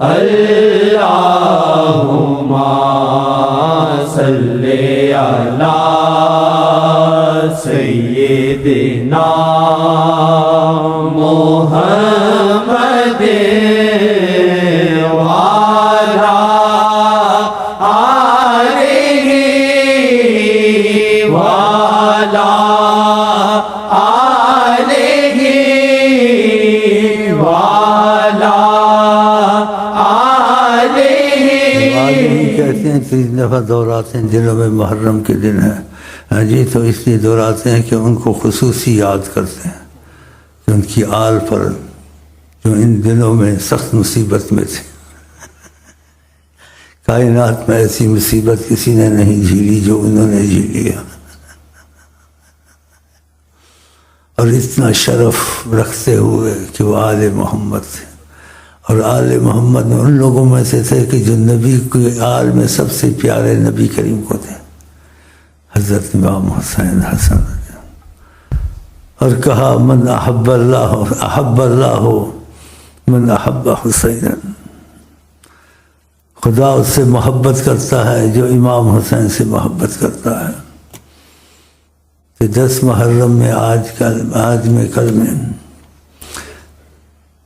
اللہم صلی علی سیدنا محمد وعلی آلہ وعلی آلہ وعلی آلہ۔ کہتے ہیں 3 دفعہ دہراتے ہیں دنوں میں، محرم کے دن ہے جی، تو اس لیے دہراتے ہیں کہ ان کو خصوصی یاد کرتے ہیں کہ ان کی آل پر جو ان دنوں میں سخت مصیبت میں تھے۔ کائنات میں ایسی مصیبت کسی نے نہیں جھیلی جو انہوں نے جھیلی ہے، اور اتنا شرف رکھتے ہوئے کہ وہ آل محمد تھے، اور آل محمد ان لوگوں میں سے تھے کہ جو نبی کے آل میں سب سے پیارے نبی کریم کو تھے، حضرت امام حسین حسن، اور کہا من احب اللہ من احب حسین، خدا اس سے محبت کرتا ہے جو امام حسین سے محبت کرتا ہے۔ کہ 10 محرم میں آج میں کل میں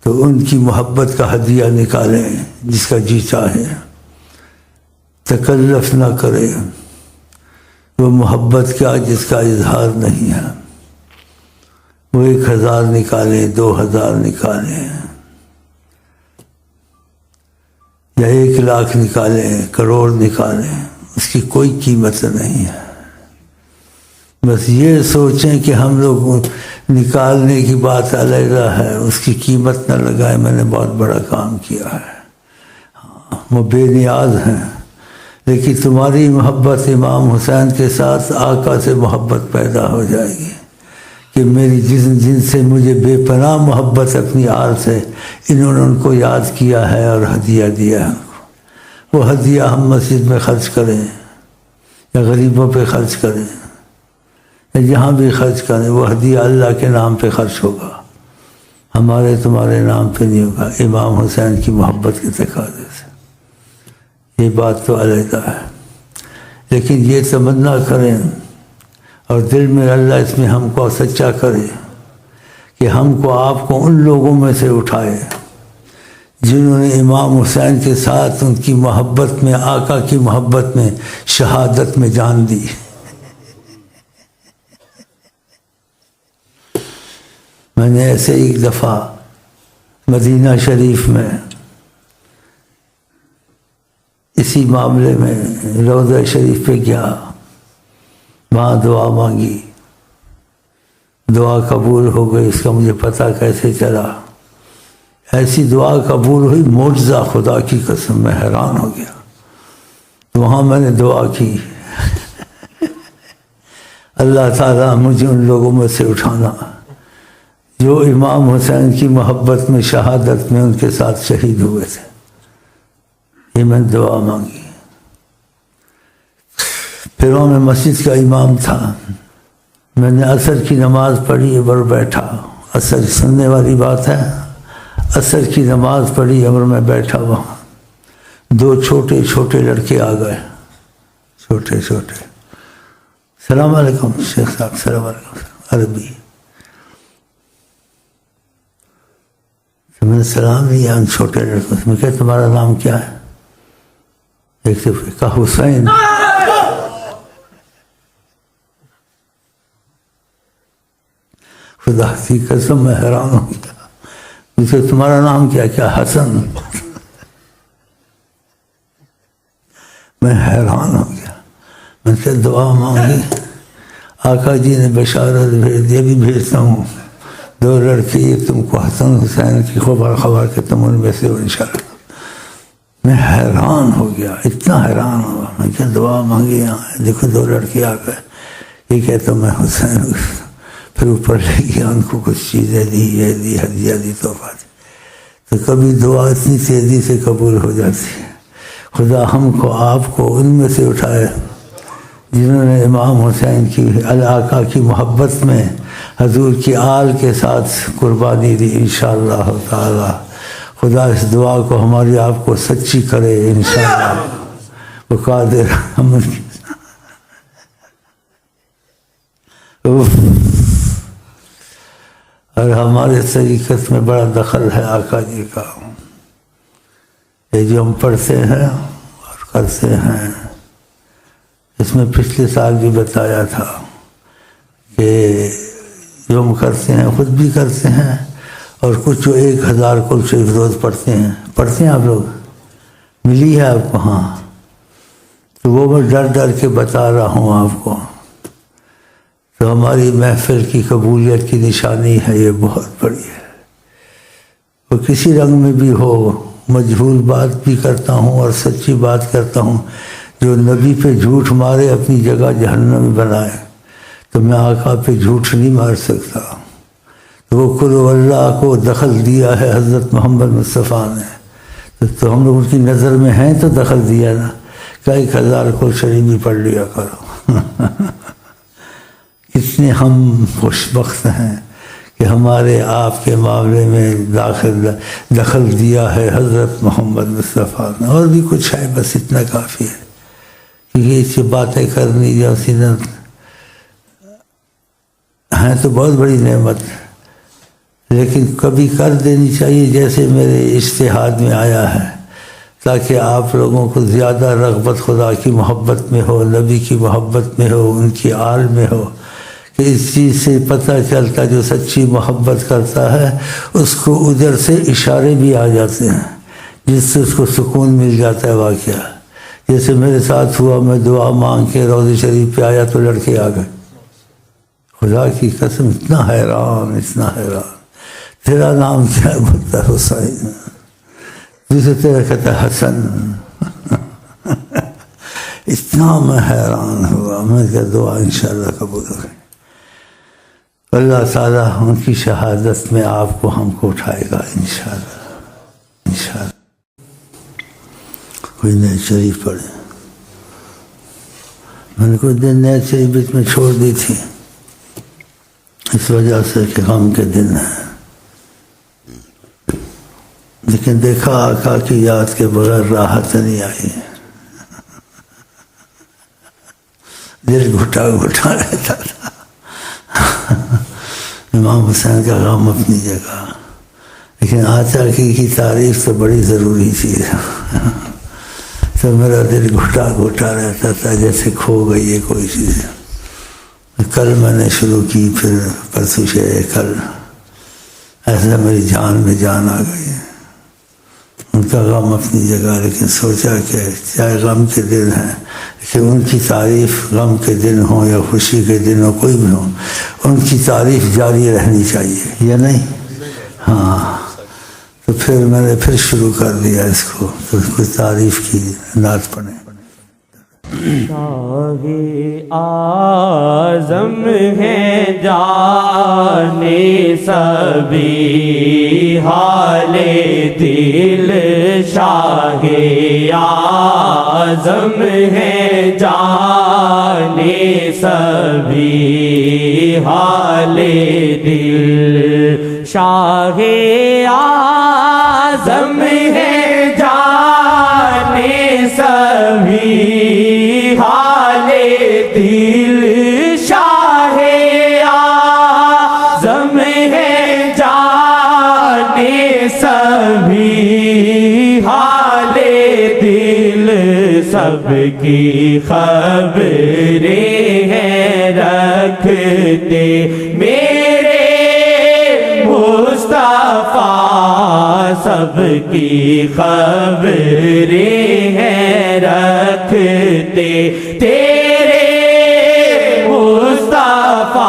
تو ان کی محبت کا ہدیہ نکالیں، جس کا جی چاہے، تکلف نہ کرے، وہ محبت کیا جس کا اظہار نہیں ہے، وہ 1000 نکالیں، 2000 نکالیں، یا 1,00,000 نکالیں، کروڑ نکالیں، اس کی کوئی قیمت نہیں ہے۔ بس یہ سوچیں کہ ہم لوگ نکالنے کی بات علیحدہ ہے، اس کی قیمت نہ لگائے، میں نے بہت بڑا کام کیا ہے، وہ بے نیاز ہیں، لیکن تمہاری محبت امام حسین کے ساتھ آقا سے محبت پیدا ہو جائے گی کہ میری جن سے مجھے بے پناہ محبت اپنی آل سے، انہوں نے ان کو یاد کیا ہے اور ہدیہ دیا ہے۔ وہ ہدیہ ہم مسجد میں خرچ کریں یا غریبوں پہ خرچ کریں یا جہاں بھی خرچ کریں، وہ ہدیہ اللہ کے نام پہ خرچ ہوگا، ہمارے تمہارے نام پہ نہیں ہوگا، امام حسین کی محبت کے تقاضے سے۔ یہ بات تو علیحدہ ہے، لیکن یہ تمنا کریں اور دل میں اللہ اس میں ہم کو سچا کرے کہ ہم کو آپ کو ان لوگوں میں سے اٹھائے جنہوں نے امام حسین کے ساتھ ان کی محبت میں، آقا کی محبت میں، شہادت میں جان دی۔ میں نے ایسے ایک دفعہ مدینہ شریف میں اسی معاملے میں روضہ شریف پہ گیا، وہاں دعا مانگی، دعا قبول ہو گئی، اس کا مجھے پتہ کیسے چلا؟ ایسی دعا قبول ہوئی، معجزہ، خدا کی قسم، میں حیران ہو گیا۔ تو وہاں میں نے دعا کی، اللہ تعالیٰ مجھے ان لوگوں میں سے اٹھانا جو امام حسین کی محبت میں، شہادت میں ان کے ساتھ شہید ہوئے تھے۔ یہ میں نے دعا مانگی۔ پھر میں مسجد کا امام تھا، میں نے عصر کی نماز پڑھی اور بیٹھا، عصر سننے والی بات ہے، عصر کی نماز پڑھی اور میں بیٹھا، وہاں 2 چھوٹے چھوٹے لڑکے آ گئے، چھوٹے چھوٹے، السلام علیکم شیخ صاحب، السلام علیکم، عربی۔ تو میں نے سلام لیا ان چھوٹے لڑکوں سے، میں کہا تمہارا نام کیا ہے؟ ایک سے کہا حسین۔ خدا کی قسم میں حیران ہو گیا، مجھے تمہارا نام کیا؟ کیا حسن؟ میں حیران ہو گیا۔ میں سے دعا مانگی، آقا جی نے بشارت بھیج دی، بھی بھیجتا ہوں 2 لڑکی، تم کو حسن حسین کی خبر کہ تم ان میں سے ہو انشاءاللہ۔ میں حیران ہو گیا، اتنا حیران ہوا۔ میں کیا دعا مانگی، یہاں دیکھو 2 لڑکی آ گئے، یہ کہتا میں حسین ہوں۔ پھر اوپر لے گیا، ان کو کچھ چیزیں دی، یہ دی، ہدیہ دی، تحفہ دی۔ تو کبھی دعا اتنی تیزی سے قبول ہو جاتی ہے۔ خدا ہم کو، آپ کو ان میں سے اٹھائے جنہوں نے امام حسین کی، آقا کی محبت میں حضور کی آل کے ساتھ قربانی دی، انشاءاللہ تعالی خدا اس دعا کو ہماری آپ کو سچی کرے انشاءاللہ وہ قادر ہم اور ہمارے طریقت میں بڑا دخل ہے آقا جی کا، یہ جو ہم پڑھتے ہیں اور کرتے ہیں، اس میں پچھلے سال بھی بتایا تھا کہ جو ہم کرتے ہیں خود بھی کرتے ہیں، اور کچھ جو 1000 قرآن شریف روز پڑھتے ہیں آپ لوگ، ملی ہے آپ کو؟ ہاں، تو وہ میں ڈر ڈر کے بتا رہا ہوں آپ کو، تو ہماری محفل کی قبولیت کی نشانی ہے، یہ بہت بڑی ہے۔ وہ کسی رنگ میں بھی ہو، مجہول بات بھی کرتا ہوں اور سچی بات کرتا ہوں، جو نبی پہ جھوٹ مارے اپنی جگہ جہنم میں بنائے، تو میں آقا پہ جھوٹ نہیں مار سکتا۔ تو وہ قل اللہ کو دخل دیا ہے حضرت محمد مصطفیٰ نے، تو ہم لوگ ان کی نظر میں ہیں تو دخل دیا نا، کہ 1000 قرآن شریف بھی پڑھ لیا کرو۔ کتنے ہم خوش بخت ہیں کہ ہمارے آپ کے معاملے میں دخل دیا ہے حضرت محمد مصطفیٰ نے، اور بھی کچھ ہے، بس اتنا کافی ہے، کیونکہ اس سے باتیں کرنی جو سینت ہیں تو بہت بڑی نعمت، لیکن کبھی کر دینی چاہیے جیسے میرے اجتہاد میں آیا ہے، تاکہ آپ لوگوں کو زیادہ رغبت خدا کی محبت میں ہو، نبی کی محبت میں ہو، ان کی آل میں ہو، کہ اس چیز سے پتہ چلتا جو سچی محبت کرتا ہے اس کو ادھر سے اشارے بھی آ جاتے ہیں، جس سے اس کو سکون مل جاتا ہے۔ واقعہ جیسے میرے ساتھ ہوا، میں دعا مانگ کے روضہ شریف پہ آیا تو لڑکے آ گئے، خدا کی قسم اتنا حیران، تیرا نام کیا ہے؟ بولتا حسین، دوسرے تیرا کہتا ہے حسن۔ اتنا میں حیران ہوا، میں کہا دعا انشاءاللہ قبول ہوگی، اللہ تعالیٰ ان کی شہادت میں آپ کو ہم کو اٹھائے گا انشاءاللہ۔ کوئی نیت شریف پڑھے، میں نے کچھ دن نیت شریف بیچ میں چھوڑ دی تھی، اس وجہ سے کہ غم کے دن ہیں، لیکن دیکھا آقا کی یاد کے بغیر راحت نہیں آئی، دل گھٹا رہتا تھا۔ امام حسین کا غم اپنی جگہ، لیکن آقا کی تعریف تو بڑی ضروری چیز ہے، تو میرا دل گھٹا رہتا تھا جیسے کھو گئی ہے کوئی چیز۔ کل میں نے شروع کی، پھر پرسوں سے کل، ایسا میری جان میں جان آ گئی۔ ان کا غم اپنی جگہ، لیکن سوچا کہ چاہے غم کے دن ہیں، کہ ان کی تعریف غم کے دن ہوں یا خوشی کے دن ہوں، کوئی بھی ہوں، ان کی تعریف جاری رہنی چاہیے، یا نہیں؟ ہاں، تو پھر میں نے پھر شروع کر دیا اس کو، تو اس کو تعریف کی نعت پڑھیں۔ شاہ اعظم ہے جانے سبھی حال دل، شاہ اعظم ہے جانے سبھی حال دل، شاہ اعظم ہے جانے سبھی حال دل، شاہ اعظم ہے جانے سبھی حال دل، سب کی خبریں ہیں رکھتے میرے مصطفیٰ، سب کی خبریں ہیں رکھتے تیرے مصطفیٰ،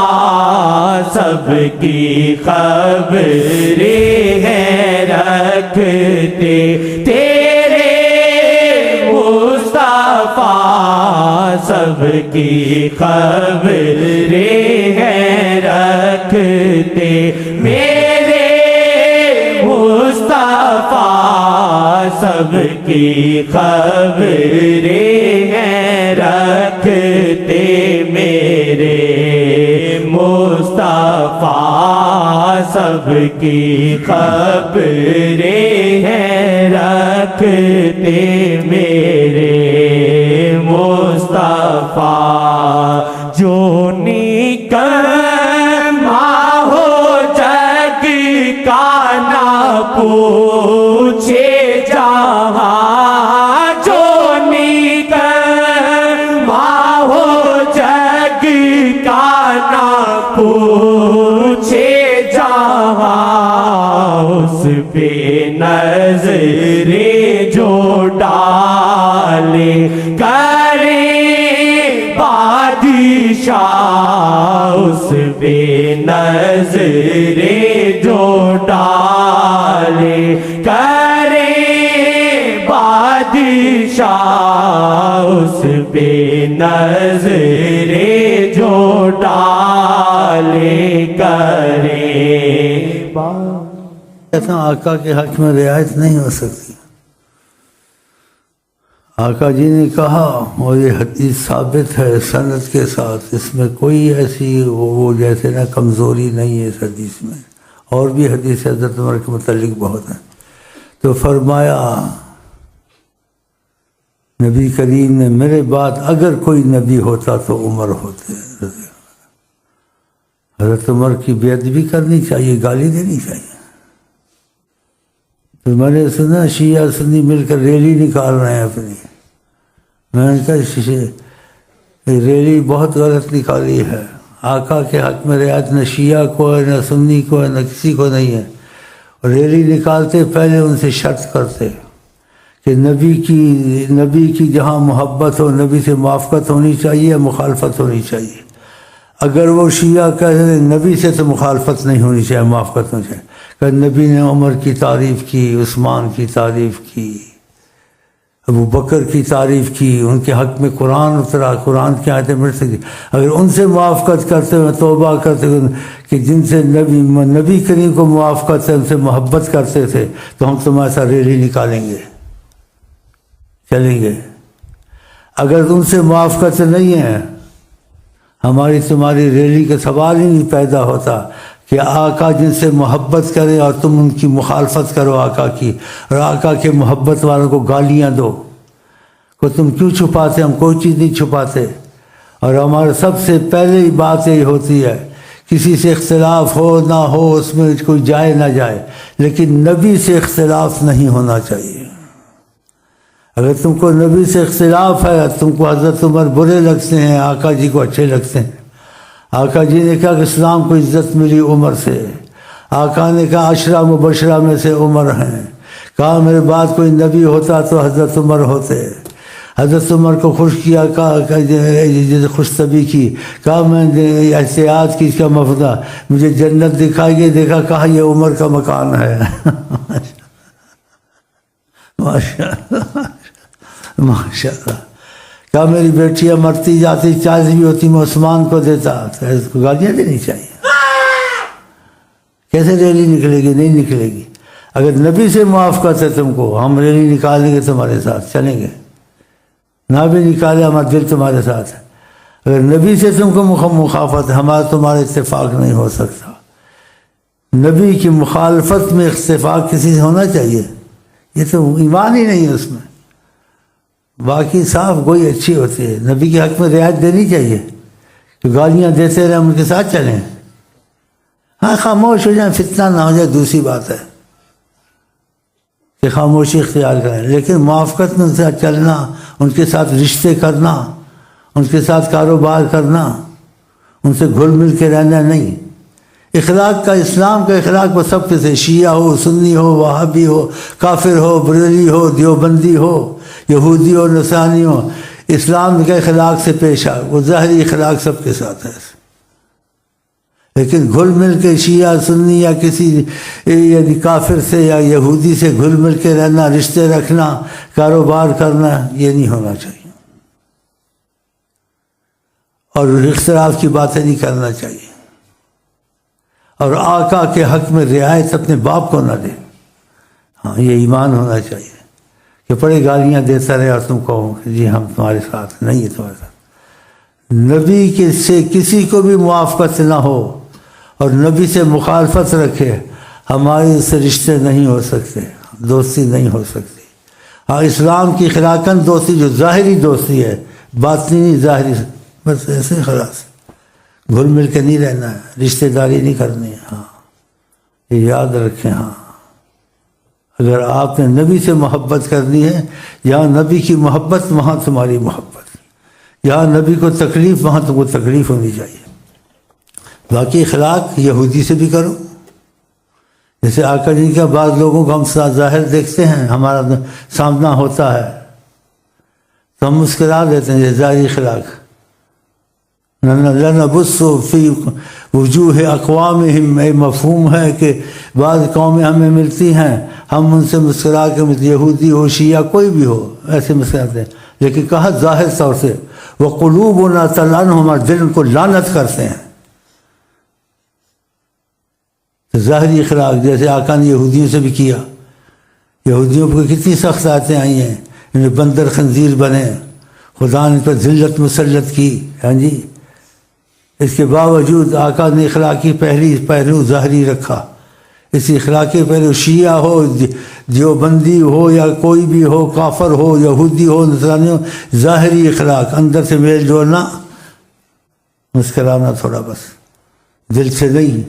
سب کی خبریں ہیں رکھتے تیرے مصطفیٰ، سب کی خبریں ہیں رکھتے میرے مصطفیٰ، سب کی خبریں ہیں رکھتے میرے مصطفیٰ، سب کی خبریں ہیں رکھتے میرے مصطفیٰ جو نکما ہو جگ کا نہ پوچھے جہاں جو نکما ہو جگ کا نہ پوچھے جہاں اس پہ نظریں جو ڈالے کرے بادشاہ اس پہ نظریں جو ڈالے کرے بادشاہ اس پہ نظریں جو ڈالے کرے کہتا ہوں آقا کے حق میں رعایت نہیں ہو سکتی. آقا جی نے کہا اور یہ حدیث ثابت ہے سند کے ساتھ، اس میں کوئی ایسی وہ جیسے نا کمزوری نہیں ہے اس حدیث میں. اور بھی حدیث حضرت عمر کے متعلق بہت ہیں. تو فرمایا نبی کریم نے میرے بعد اگر کوئی نبی ہوتا تو عمر ہوتے. حضرت عمر کی بے ادبی کرنی چاہیے، گالی دینی چاہیے. تو میں نے سنا شیعہ سنی مل کر ریلی نکال رہے ہیں اپنی. میں نے کہا ریلی بہت غلط نکالی ہے. آقا کے حق میں رعایت نہ شیعہ کو ہے نہ سنی کو ہے نہ کسی کو نہیں ہے. اور ریلی نکالتے پہلے ان سے شرط کرتے کہ نبی کی جہاں محبت ہو نبی سے موافقت ہونی چاہیے، مخالفت ہونی چاہیے. اگر وہ شیعہ کہتے نبی سے تو مخالفت نہیں ہونی چاہیے، موافقت ہونی چاہیے. کہ نبی نے عمر کی تعریف کی، عثمان کی تعریف کی، ابو بکر کی تعریف کی، ان کے حق میں قرآن اترا، قرآن کی آیتیں مل سکی. اگر ان سے موافقت کرتے ہوئے توبہ کرتے ہوئے کہ جن سے نبی کریم کو موافقت سے ان سے محبت کرتے تھے تو ہم تمہارے ساتھ ریلی نکالیں گے، چلیں گے. اگر ان سے موافقت نہیں ہے، ہماری تمہاری ریلی کا سوال ہی نہیں پیدا ہوتا کہ آقا جن سے محبت کرے اور تم ان کی مخالفت کرو آقا کی، اور آقا کے محبت والوں کو گالیاں دو کہ تم کیوں چھپاتے. ہم کوئی چیز نہیں چھپاتے. اور ہمارا سب سے پہلے بات یہی ہوتی ہے کسی سے اختلاف ہو نہ ہو اس میں کوئی جائے نہ جائے، لیکن نبی سے اختلاف نہیں ہونا چاہیے. اگر تم کو نبی سے اختلاف ہے، تم کو حضرت عمر برے لگتے ہیں، آقا جی کو اچھے لگتے ہیں. آقا جی نے کہا کہ اسلام کو عزت ملی عمر سے. آقا نے کہا عشرہ مبشرہ میں سے عمر ہیں. کہا میرے بعد کوئی نبی ہوتا تو حضرت عمر ہوتے. حضرت عمر کو خوش کیا، کہا خوش طبی کی، کہا میں نے احتیاط کی، اس کا مفدہ مجھے جنت دکھائی گئی. دیکھا کہا یہ عمر کا مکان ہے. ماشاء اللہ ماشاء اللہ. کہا میری بیٹیاں مرتی جاتی 40 بھی ہوتی میں عثمان کو دیتا. تو اس کو گالیاں دینی چاہیے. کیسے ریلی نکلے گی؟ نہیں نکلے گی. اگر نبی سے موافقت ہے تم کو، ہم ریلی نکالیں گے تمہارے ساتھ، چلیں گے. نہ بھی نکالے ہمارا دل تمہارے ساتھ ہے. اگر نبی سے تم کو مخالفت ہے، ہمارا تمہارا اتفاق نہیں ہو سکتا. نبی کی مخالفت میں اتفاق کسی سے ہونا چاہیے؟ یہ تو ایمان ہی نہیں ہے اس میں. باقی صاف گوئی اچھی ہوتی ہے. نبی کے حق میں رعایت دینی چاہیے کہ گالیاں دیتے رہے ان کے ساتھ چلیں. ہاں خاموش ہو جائیں، فتنہ نہ ہو جائے، دوسری بات ہے کہ خاموشی اختیار کریں. لیکن موافقت میں ان سے چلنا، ان کے ساتھ رشتے کرنا، ان کے ساتھ کاروبار کرنا، ان سے گھل مل کے رہنا نہیں. اخلاق کا، اسلام کا اخلاق وہ سب کے سے، شیعہ ہو، سنی ہو، وہابی ہو، کافر ہو، بریلوی ہو، دیوبندی ہو، یہودی ہو، نصرانی ہو، اسلام کے اخلاق سے پیش آ. وہ ظاہری اخلاق سب کے ساتھ ہے. لیکن گھل مل کے شیعہ سنی یا کسی یعنی کافر سے یا یہودی سے گھل مل کے رہنا، رشتے رکھنا، کاروبار کرنا، یہ نہیں ہونا چاہیے. اور اختلاف کی باتیں نہیں کرنا چاہیے. اور آقا کے حق میں رعایت اپنے باپ کو نہ دے. ہاں یہ ایمان ہونا چاہیے کہ بڑے گالیاں دیتا رہے اور تم کہو کہ جی ہم تمہارے ساتھ نہیں. تمہارے ساتھ نبی کے سے کسی کو بھی موافقت نہ ہو اور نبی سے مخالفت رکھے ہمارے اس سے رشتے نہیں ہو سکتے، دوستی نہیں ہو سکتی۔ ہاں اسلام کی خلاقن دوستی جو ظاہری دوستی ہے، باطنی نہیں، ظاہری، بس ایسے خلاص، گھل مل کے نہیں رہنا ہے، رشتہ داری نہیں کرنی ہے۔ ہاں یہ یاد رکھیں۔ ہاں اگر آپ نے نبی سے محبت کرنی ہے، یہاں نبی کی محبت وہاں تمہاری محبت، یہاں نبی کو تکلیف وہاں تم کو تکلیف ہونی چاہیے۔ باقی اخلاق یہودی سے بھی کرو، جیسے آقا جی کا بعض لوگوں کو ہم ظاہر دیکھتے ہیں، ہمارا سامنا ہوتا ہے تو ہم مسکرا دیتے ہیں، یہ ظاہری اخلاق۔ لَنَبُصُّ فِي وُجُوهِ أَقْوَامِهِمْ، اے مفہوم ہے کہ بعض قومیں ہمیں ملتی ہیں، ہم ان سے مسکرا کے یہودی ہو، شیعہ کوئی بھی ہو، ایسے مسکراتے ہیں، لیکن کہا ظاہر طور سے وَقُلُوبُنَا تَلْعَنُهُمْ، ہمارے دل ان کو لعنت کرتے ہیں۔ تو ظاہری اخلاق جیسے آقا نے یہودیوں سے بھی کیا، یہودیوں پر کتنی سخت آیتیں آئی ہیں، انہیں بندر خنزیر بنے، خدا نے پر ذلت مسلط کی۔ ہاں جی، اس کے باوجود آقا نے اخلاقی پہلو ظاہری رکھا۔ اس اخلاقی پہلو شیعہ ہو، دیوبندی ہو، یا کوئی بھی ہو، کافر ہو، یہودی ہو، نصرانی ہو، ظاہری اخلاق، اندر سے میل جوڑنا، مسکرانا تھوڑا بس، دل سے نہیں،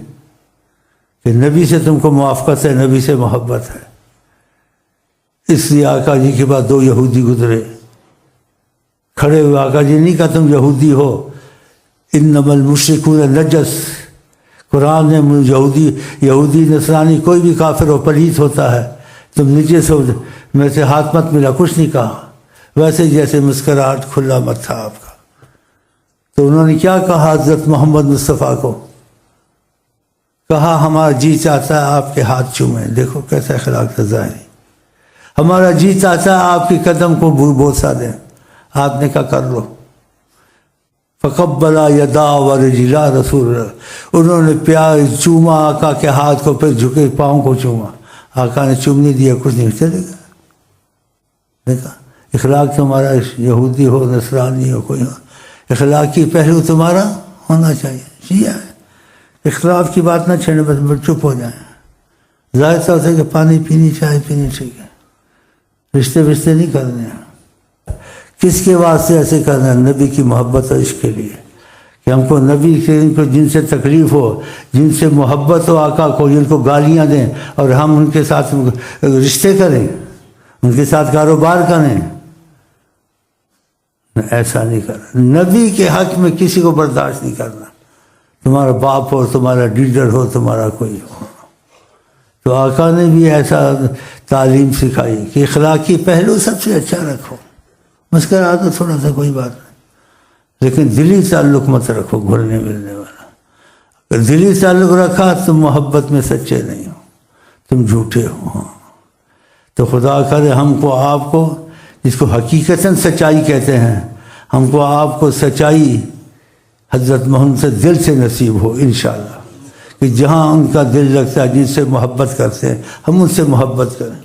کہ نبی سے تم کو موافقت ہے، نبی سے محبت ہے۔ اس لیے آقا جی کے بعد 2 یہودی گزرے، کھڑے ہوئے، آقا جی نہیں کہا تم یہودی ہو، انما المشرکون نجس، قرآن نے یہودی نصرانی کوئی بھی کافر ہو، پلیت ہوتا ہے، تم نجس ہو، میں سے ہاتھ مت ملا، کچھ نہیں کہا، ویسے جیسے مسکراہٹ کھلا مت تھا آپ کا۔ تو انہوں نے کیا کہا حضرت محمد مصطفیٰ کو؟ کہا ہمارا جی چاہتا ہے آپ کے ہاتھ چومیں، دیکھو کیسا اخلاق تھا ظاہری۔ ہمارا جی چاہتا ہے آپ کے قدم کو بوسہ دیں، آپ نے کہا کر لو۔ فقبلا یدا ورجلا رسول اللہ، انہوں نے پیار چوما آقا کے ہاتھ کو، پھر جھکے پاؤں کو چوما، آقا نے چوم نہیں دیا، کچھ نہیں، چلے گا۔ دیکھا اخلاق تمہارا، یہودی ہو، نصرانی ہو، کوئی ہو، اخلاقی پہلو تمہارا ہونا چاہیے۔ شیعہ ہے، اختلاف کی بات نہ چھیڑیں، بس چپ ہو جائیں، ظاہر طور سے کہ پانی پینی، چائے پینی، ٹھیک ہے، رشتے نہیں کرنے ہیں۔ کس کے واسطے ایسے کرنا ہے؟ نبی کی محبت اور عشق کے لیے، کہ ہم کو نبی کو جن سے تکلیف ہو، جن سے محبت ہو آقا کو، جن کو گالیاں دیں اور ہم ان کے ساتھ رشتے کریں، ان کے ساتھ کاروبار کریں، ایسا نہیں کرنا۔ نبی کے حق میں کسی کو برداشت نہیں کرنا، تمہارا باپ ہو، تمہارا لیڈر ہو، تمہارا کوئی ہو۔ تو آقا نے بھی ایسا تعلیم سکھائی کہ اخلاقی پہلو سب سے اچھا رکھو، مسکرا دو تھوڑا سا، کوئی بات نہیں، لیکن دلی تعلق مت رکھو گھلنے ملنے والا۔ اگر دلی تعلق رکھا تم محبت میں سچے نہیں ہو، تم جھوٹے ہو۔ ہاں تو خدا کرے ہم کو آپ کو، جس کو حقیقتاً سچائی کہتے ہیں، ہم کو آپ کو سچائی حضرت محمد سے دل سے نصیب ہو انشاءاللہ، کہ جہاں ان کا دل لگتا ہے، جن سے محبت کرتے ہیں، ہم ان سے محبت کریں۔